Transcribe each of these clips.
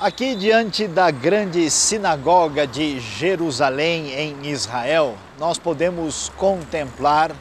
Aqui diante da grande sinagoga de Jerusalém, em Israel, nós podemos contemplar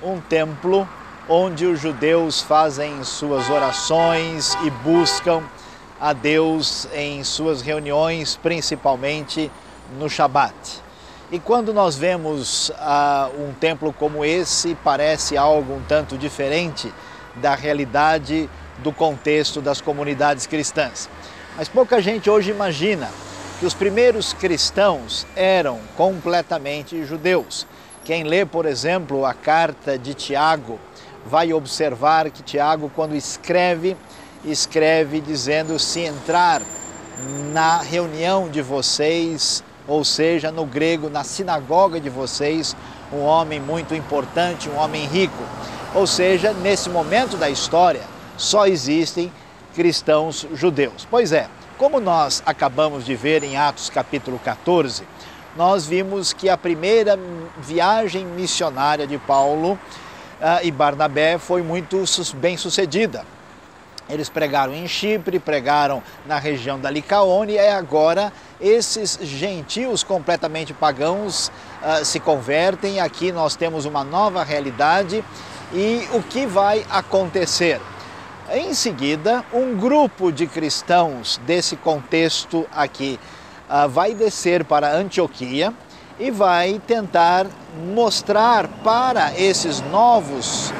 um templo onde os judeus fazem suas orações e buscam a Deus em suas reuniões, principalmente no Shabat. E quando nós vemos um templo como esse, parece algo um tanto diferente da realidade do contexto das comunidades cristãs. Mas pouca gente hoje imagina que os primeiros cristãos eram completamente judeus. Quem lê, por exemplo, a carta de Tiago, vai observar que Tiago, quando escreve dizendo: se entrar na reunião de vocês, ou seja, no grego, na sinagoga de vocês, um homem muito importante, um homem rico. Ou seja, nesse momento da história, só existem cristãos judeus. Pois é, como nós acabamos de ver em Atos capítulo 14, nós vimos que a primeira viagem missionária de Paulo e Barnabé foi muito bem sucedida. Eles pregaram em Chipre, pregaram na região da Licaônia, e agora esses gentios completamente pagãos se convertem. Aqui nós temos uma nova realidade. E o que vai acontecer? Em seguida, um grupo de cristãos desse contexto aqui vai descer para Antioquia e vai tentar mostrar para esses novos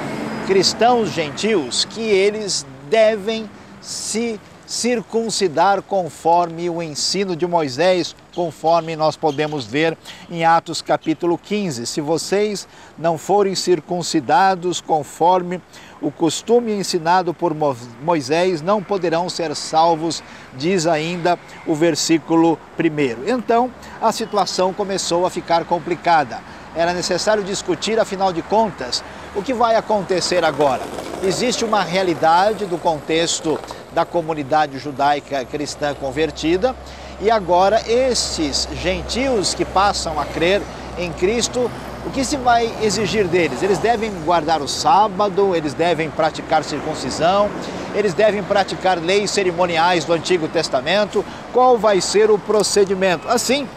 cristãos gentios que eles devem se circuncidar conforme o ensino de Moisés, conforme nós podemos ver em Atos capítulo 15. Se vocês não forem circuncidados conforme o costume ensinado por Moisés, não poderão ser salvos, diz ainda o versículo 1. Então, a situação começou a ficar complicada. Era necessário discutir, afinal de contas, o que vai acontecer agora. Existe uma realidade do contexto da comunidade judaica cristã convertida, e agora estes gentios que passam a crer em Cristo, o que se vai exigir deles? Eles devem guardar o sábado, eles devem praticar circuncisão, eles devem praticar leis cerimoniais do Antigo Testamento. Qual vai ser o procedimento? Assim,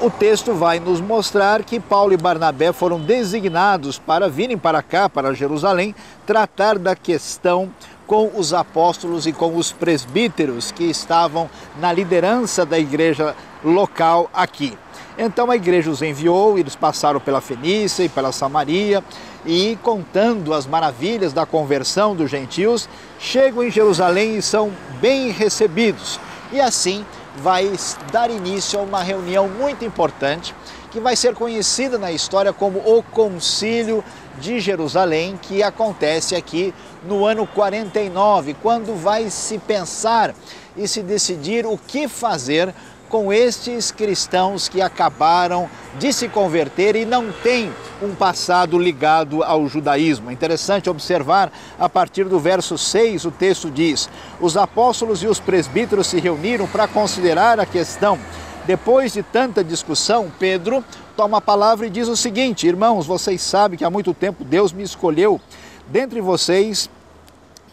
o texto vai nos mostrar que Paulo e Barnabé foram designados para virem para cá, para Jerusalém, tratar da questão com os apóstolos e com os presbíteros que estavam na liderança da igreja local aqui. Então a igreja os enviou, eles passaram pela Fenícia e pela Samaria e, contando as maravilhas da conversão dos gentios, chegam em Jerusalém e são bem recebidos. E assim vai dar início a uma reunião muito importante que vai ser conhecida na história como o Concílio de Jerusalém, que acontece aqui no ano 49, quando vai se pensar e se decidir o que fazer com estes cristãos que acabaram de se converter e não têm um passado ligado ao judaísmo. É interessante observar, a partir do verso 6, o texto diz: os apóstolos e os presbíteros se reuniram para considerar a questão. Depois de tanta discussão, Pedro toma a palavra e diz o seguinte: irmãos, vocês sabem que há muito tempo Deus me escolheu dentre vocês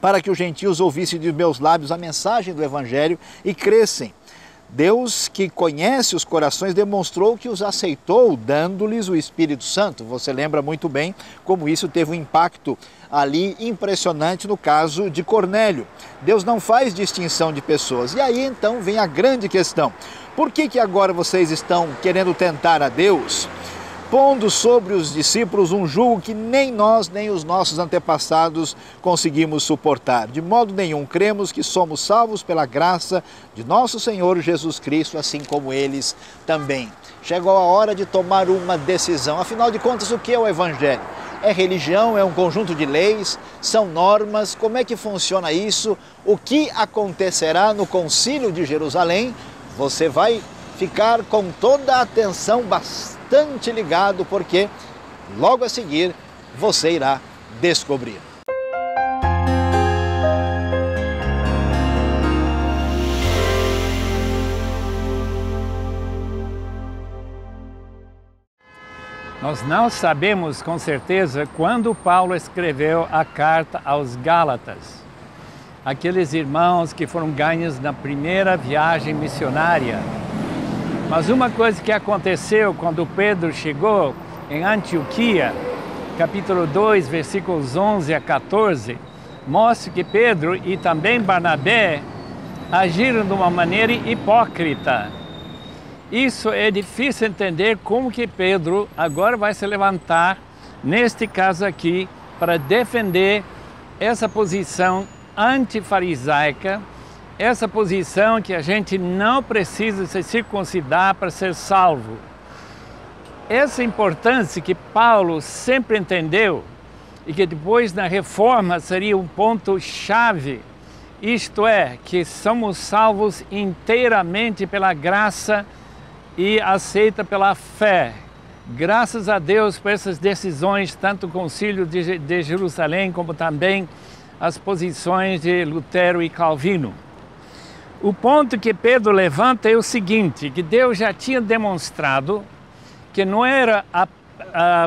para que os gentios ouvissem de meus lábios a mensagem do Evangelho e crescem. Deus, que conhece os corações, demonstrou que os aceitou, dando-lhes o Espírito Santo. Você lembra muito bem como isso teve um impacto ali impressionante no caso de Cornélio. Deus não faz distinção de pessoas. E aí então vem a grande questão: por que agora vocês estão querendo tentar a Deus, pondo sobre os discípulos um jugo que nem nós, nem os nossos antepassados conseguimos suportar? De modo nenhum cremos que somos salvos pela graça de nosso Senhor Jesus Cristo, assim como eles também. Chegou a hora de tomar uma decisão. Afinal de contas, o que é o Evangelho? É religião? É um conjunto de leis? São normas? Como é que funciona isso? O que acontecerá no Concílio de Jerusalém? Você vai ficar com toda a atenção bastante ligado, porque logo a seguir você irá descobrir. Nós não sabemos com certeza quando Paulo escreveu a carta aos Gálatas. aqueles irmãos que foram ganhos na primeira viagem missionária. Mas uma coisa que aconteceu quando Pedro chegou em Antioquia, capítulo 2, versículos 11 a 14, mostra que Pedro e também Barnabé agiram de uma maneira hipócrita. Isso é difícil entender como que Pedro agora vai se levantar, neste caso aqui, para defender essa posição antifarisaica, essa posição que a gente não precisa se circuncidar para ser salvo. Essa importância que Paulo sempre entendeu e que depois na Reforma seria um ponto-chave, isto é, que somos salvos inteiramente pela graça e aceita pela fé. Graças a Deus por essas decisões, tanto o Concílio de Jerusalém como também as posições de Lutero e Calvino. O ponto que Pedro levanta é o seguinte, que Deus já tinha demonstrado que não era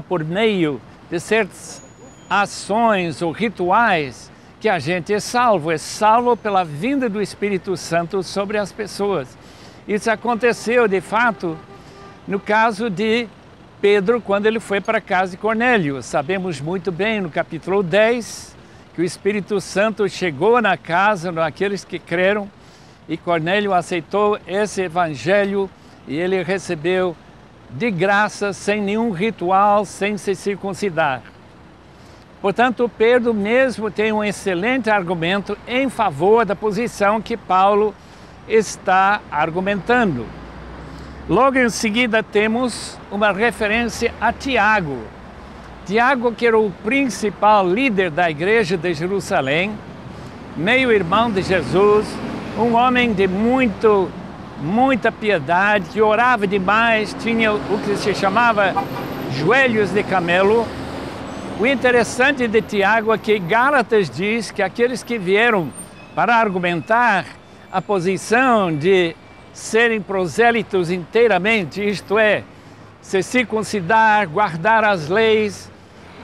por meio de certas ações ou rituais que a gente é salvo pela vinda do Espírito Santo sobre as pessoas. Isso aconteceu, de fato, no caso de Pedro, quando ele foi para a casa de Cornélio. Sabemos muito bem, no capítulo 10, que o Espírito Santo chegou na casa daqueles que creram e Cornélio aceitou esse evangelho e ele recebeu de graça, sem nenhum ritual, sem se circuncidar. Portanto, Pedro mesmo tem um excelente argumento em favor da posição que Paulo está argumentando. Logo em seguida temos uma referência a Tiago. Tiago, que era o principal líder da igreja de Jerusalém, meio-irmão de Jesus, um homem de muita piedade, que orava demais, tinha o que se chamava joelhos de camelo. O interessante de Tiago é que Gálatas diz que aqueles que vieram para argumentar a posição de serem prosélitos inteiramente, isto é, se circuncidar, guardar as leis,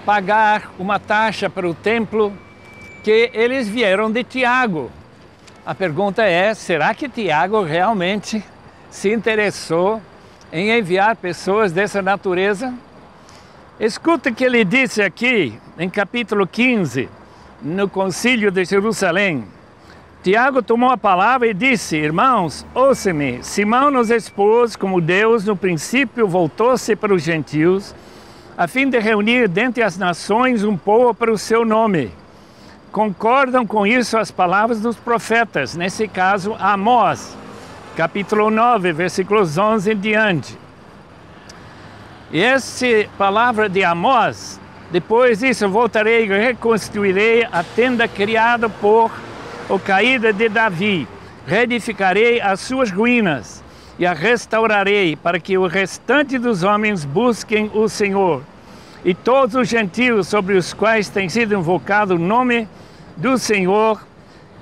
pagar uma taxa para o templo, que eles vieram de Tiago. A pergunta é, será que Tiago realmente se interessou em enviar pessoas dessa natureza? Escuta o que ele disse aqui, em capítulo 15, no Concílio de Jerusalém. Tiago tomou a palavra e disse, irmãos, ouçam-me, Simão nos expôs como Deus no princípio voltou-se para os gentios, a fim de reunir dentre as nações um povo para o seu nome. Concordam com isso as palavras dos profetas, nesse caso Amós, capítulo 9, versículos 11 em diante. E essa palavra de Amós, depois disso voltarei e reconstruirei a tenda criada por o caída de Davi, reedificarei as suas ruínas e a restaurarei para que o restante dos homens busquem o Senhor. E todos os gentios sobre os quais tem sido invocado o nome do Senhor,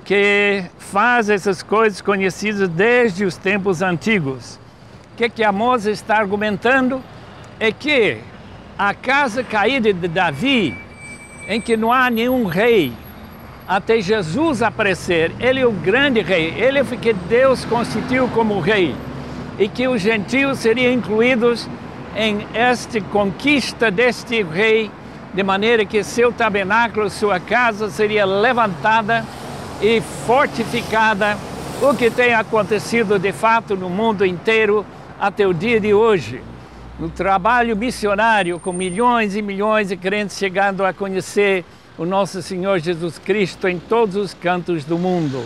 que faz essas coisas conhecidas desde os tempos antigos. O que Amós está argumentando? É que a casa caída de Davi, em que não há nenhum rei, até Jesus aparecer, ele é o grande rei, ele é o que Deus constituiu como rei, e que os gentios seriam incluídos em esta conquista deste rei, de maneira que seu tabernáculo, sua casa seria levantada e fortificada, o que tem acontecido de fato no mundo inteiro até o dia de hoje. No trabalho missionário, com milhões e milhões de crentes chegando a conhecer o nosso Senhor Jesus Cristo em todos os cantos do mundo.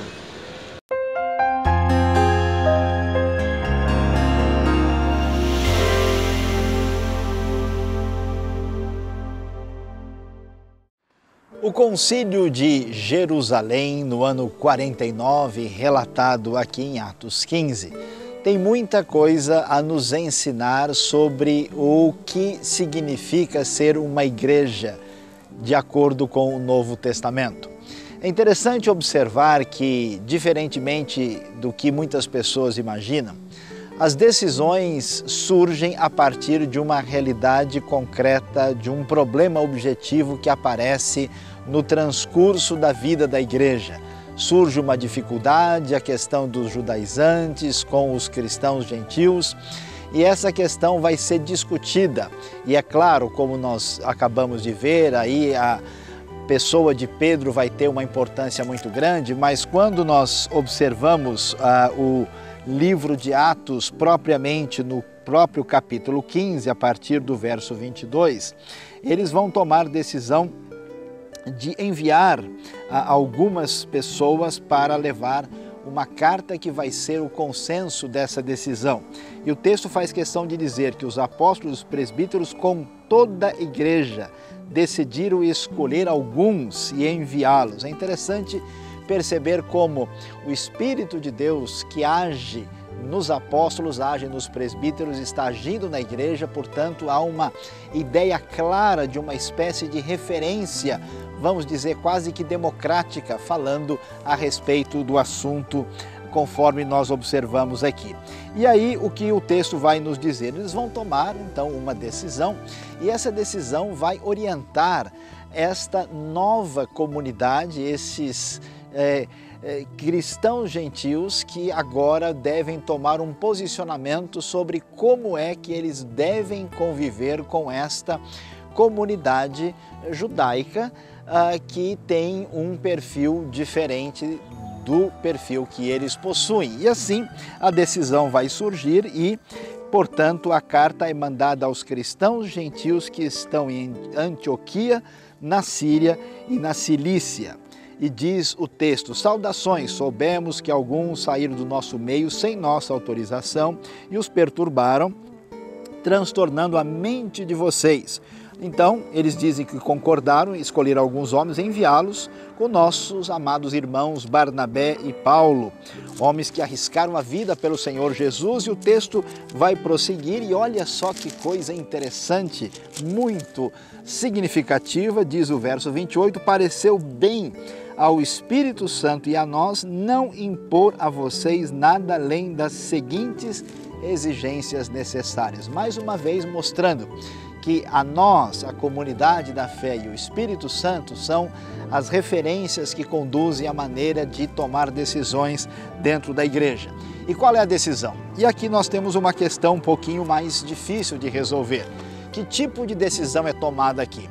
O Concílio de Jerusalém, no ano 49, relatado aqui em Atos 15, tem muita coisa a nos ensinar sobre o que significa ser uma igreja, de acordo com o Novo Testamento. É interessante observar que, diferentemente do que muitas pessoas imaginam, as decisões surgem a partir de uma realidade concreta, de um problema objetivo que aparece no transcurso da vida da igreja. surge uma dificuldade, a questão dos judaizantes com os cristãos gentios, e essa questão vai ser discutida. E é claro, como nós acabamos de ver, aí a pessoa de Pedro vai ter uma importância muito grande, mas quando nós observamos o livro de Atos propriamente no próprio capítulo 15, a partir do verso 22, eles vão tomar decisão de enviar algumas pessoas para levar uma carta que vai ser o consenso dessa decisão. E o texto faz questão de dizer que os apóstolos e os presbíteros, com toda a igreja, decidiram escolher alguns e enviá-los. É interessante perceber como o Espírito de Deus que age nos apóstolos, age nos presbíteros, está agindo na igreja, portanto há uma ideia clara de uma espécie de referência, vamos dizer quase que democrática, falando a respeito do assunto conforme nós observamos aqui. E aí o que o texto vai nos dizer? Eles vão tomar então uma decisão e essa decisão vai orientar esta nova comunidade, esses cristãos gentios que agora devem tomar um posicionamento sobre como é que eles devem conviver com esta comunidade judaica que tem um perfil diferente do perfil que eles possuem. E assim a decisão vai surgir e, portanto, a carta é mandada aos cristãos gentios que estão em Antioquia, na Síria e na Cilícia. E diz o texto: saudações, soubemos que alguns saíram do nosso meio sem nossa autorização e os perturbaram, transtornando a mente de vocês. Então, eles dizem que concordaram em escolher alguns homens e enviá-los com nossos amados irmãos Barnabé e Paulo, homens que arriscaram a vida pelo Senhor Jesus, e o texto vai prosseguir e olha só que coisa interessante, muito significativa, diz o verso 28, pareceu bem ao Espírito Santo e a nós não impor a vocês nada além das seguintes exigências necessárias. Mais uma vez mostrando que a nós, a comunidade da fé e o Espírito Santo são as referências que conduzem a maneira de tomar decisões dentro da igreja. E qual é a decisão? E aqui nós temos uma questão um pouquinho mais difícil de resolver. Que tipo de decisão é tomada aqui?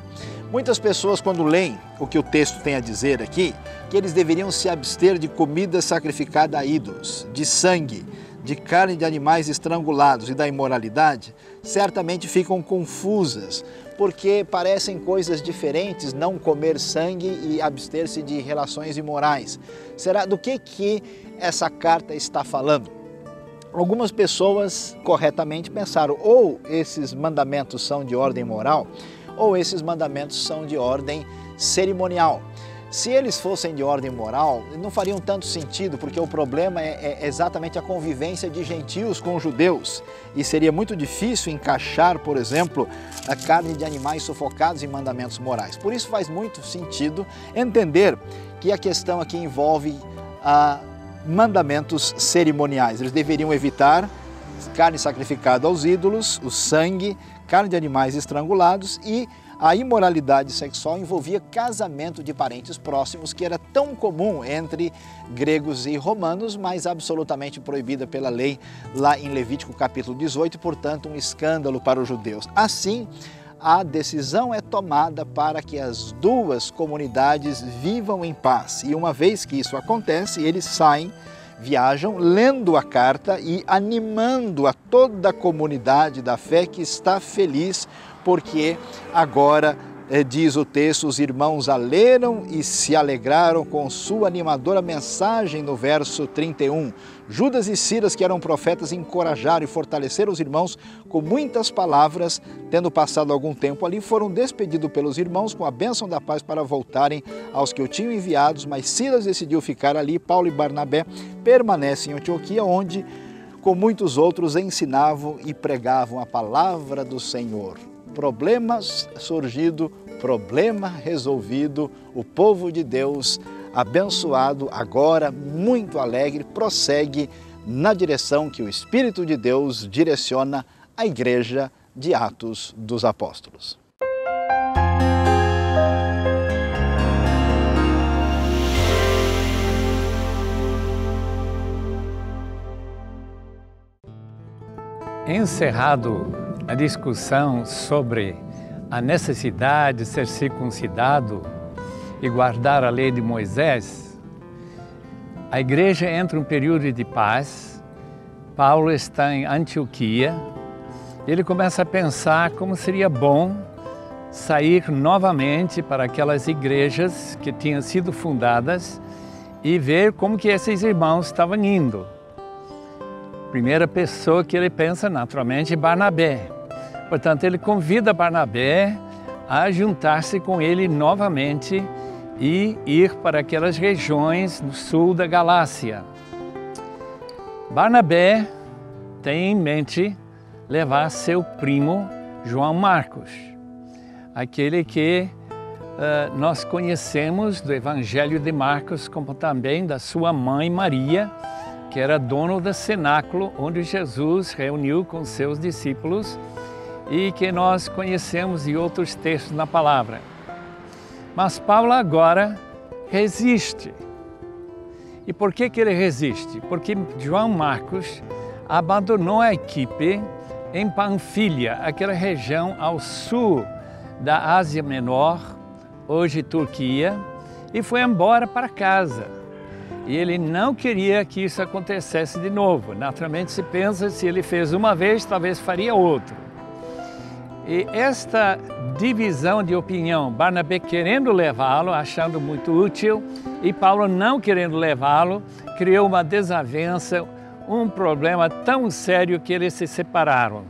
Muitas pessoas, quando leem o que o texto tem a dizer aqui, que eles deveriam se abster de comida sacrificada a ídolos, de sangue, de carne de animais estrangulados e da imoralidade, certamente ficam confusas, porque parecem coisas diferentes não comer sangue e abster-se de relações imorais. Será do que essa carta está falando? Algumas pessoas corretamente pensaram, ou esses mandamentos são de ordem moral, ou esses mandamentos são de ordem cerimonial. Se eles fossem de ordem moral, não fariam tanto sentido, porque o problema é exatamente a convivência de gentios com judeus. E seria muito difícil encaixar, por exemplo, a carne de animais sufocados em mandamentos morais. Por isso faz muito sentido entender que a questão aqui envolve mandamentos cerimoniais. Eles deveriam evitar carne sacrificada aos ídolos, o sangue, carne de animais estrangulados, e a imoralidade sexual envolvia casamento de parentes próximos, que era tão comum entre gregos e romanos, mas absolutamente proibida pela lei lá em Levítico capítulo 18, portanto um escândalo para os judeus. Assim, a decisão é tomada para que as duas comunidades vivam em paz. E uma vez que isso acontece, eles saem, viajam, lendo a carta e animando a toda a comunidade da fé que está feliz, porque agora, diz o texto, os irmãos a leram e se alegraram com sua animadora mensagem no verso 31. Judas e Silas, que eram profetas, encorajaram e fortaleceram os irmãos com muitas palavras. Tendo passado algum tempo ali, foram despedidos pelos irmãos com a bênção da paz para voltarem aos que o tinham enviados, mas Silas decidiu ficar ali. Paulo e Barnabé permanecem em Antioquia, onde com muitos outros ensinavam e pregavam a palavra do Senhor. Problemas surgido, problema resolvido, o povo de Deus abençoado, agora muito alegre, prossegue na direção que o Espírito de Deus direciona a igreja de Atos dos Apóstolos. encerrado a discussão sobre a necessidade de ser circuncidado e guardar a lei de Moisés, a igreja entra em um período de paz. Paulo está em Antioquia. Ele começa a pensar como seria bom sair novamente para aquelas igrejas que tinham sido fundadas e ver como que esses irmãos estavam indo. Primeira pessoa que ele pensa, naturalmente, é Barnabé. Portanto, ele convida Barnabé a juntar-se com ele novamente e ir para aquelas regiões do sul da Galácia. Barnabé tem em mente levar seu primo João Marcos, aquele que nós conhecemos do Evangelho de Marcos, como também da sua mãe Maria, que era dono do cenáculo onde Jesus reuniu com seus discípulos e que nós conhecemos de outros textos na palavra. Mas Paulo agora resiste. E por que ele resiste? Porque João Marcos abandonou a equipe em Panfilha, aquela região ao sul da Ásia Menor, hoje Turquia, e foi embora para casa. E ele não queria que isso acontecesse de novo. Naturalmente se pensa, se ele fez uma vez, talvez faria outro. E esta divisão de opinião, Barnabé querendo levá-lo, achando muito útil, e Paulo não querendo levá-lo, criou uma desavença, um problema tão sério que eles se separaram.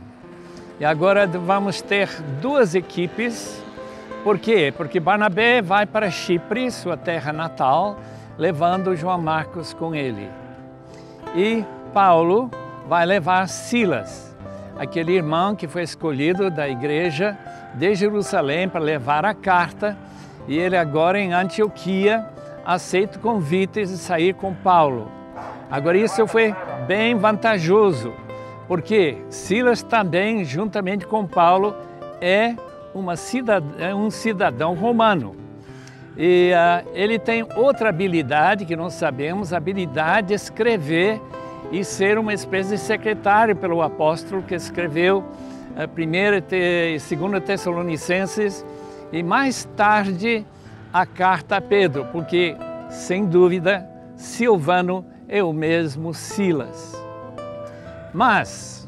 E agora vamos ter duas equipes. Por quê? Porque Barnabé vai para Chipre, sua terra natal, levando João Marcos com ele. E Paulo vai levar Silas, aquele irmão que foi escolhido da igreja de Jerusalém para levar a carta, e ele agora em Antioquia aceita o convite de sair com Paulo. Agora isso foi bem vantajoso, porque Silas também, juntamente com Paulo, é um cidadão romano. E ele tem outra habilidade que nós sabemos, a habilidade de escrever e ser uma espécie de secretário pelo apóstolo que escreveu 1ª e 2ª Tessalonicenses e mais tarde a carta a Pedro, porque, sem dúvida, Silvano é o mesmo Silas. Mas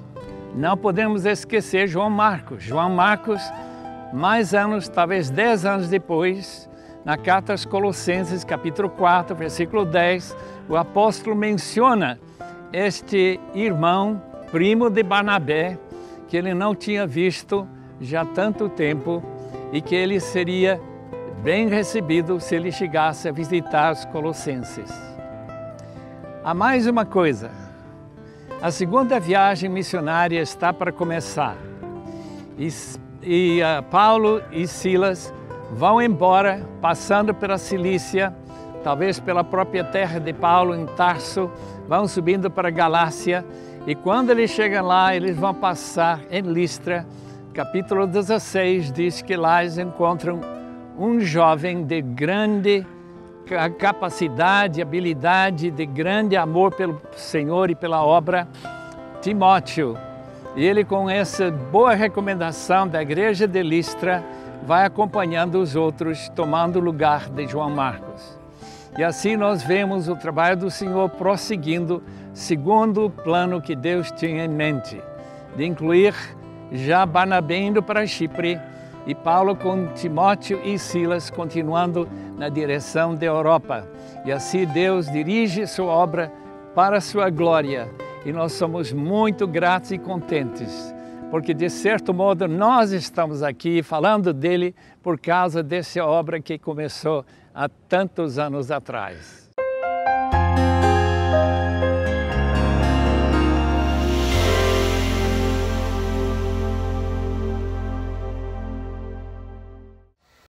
não podemos esquecer João Marcos. João Marcos, mais anos, talvez 10 anos depois, na carta aos Colossenses, capítulo 4, versículo 10, o apóstolo menciona este irmão, primo de Barnabé, que ele não tinha visto já há tanto tempo e que ele seria bem recebido se ele chegasse a visitar os Colossenses. Há mais uma coisa. A segunda viagem missionária está para começar. Paulo e Silas vão embora, passando pela Cilícia, talvez pela própria terra de Paulo, em Tarso, vão subindo para a Galácia, e quando eles chegam lá, eles vão passar em Listra. Capítulo 16 diz que lá eles encontram um jovem de grande capacidade, habilidade, de grande amor pelo Senhor e pela obra, Timóteo. E ele, com essa boa recomendação da igreja de Listra, vai acompanhando os outros, tomando o lugar de João Marcos. E assim nós vemos o trabalho do Senhor prosseguindo, segundo o plano que Deus tinha em mente, de incluir já Barnabé indo para Chipre e Paulo com Timóteo e Silas continuando na direção da Europa. E assim Deus dirige sua obra para a sua glória. E nós somos muito gratos e contentes, porque de certo modo nós estamos aqui falando dele por causa dessa obra que começou há tantos anos atrás.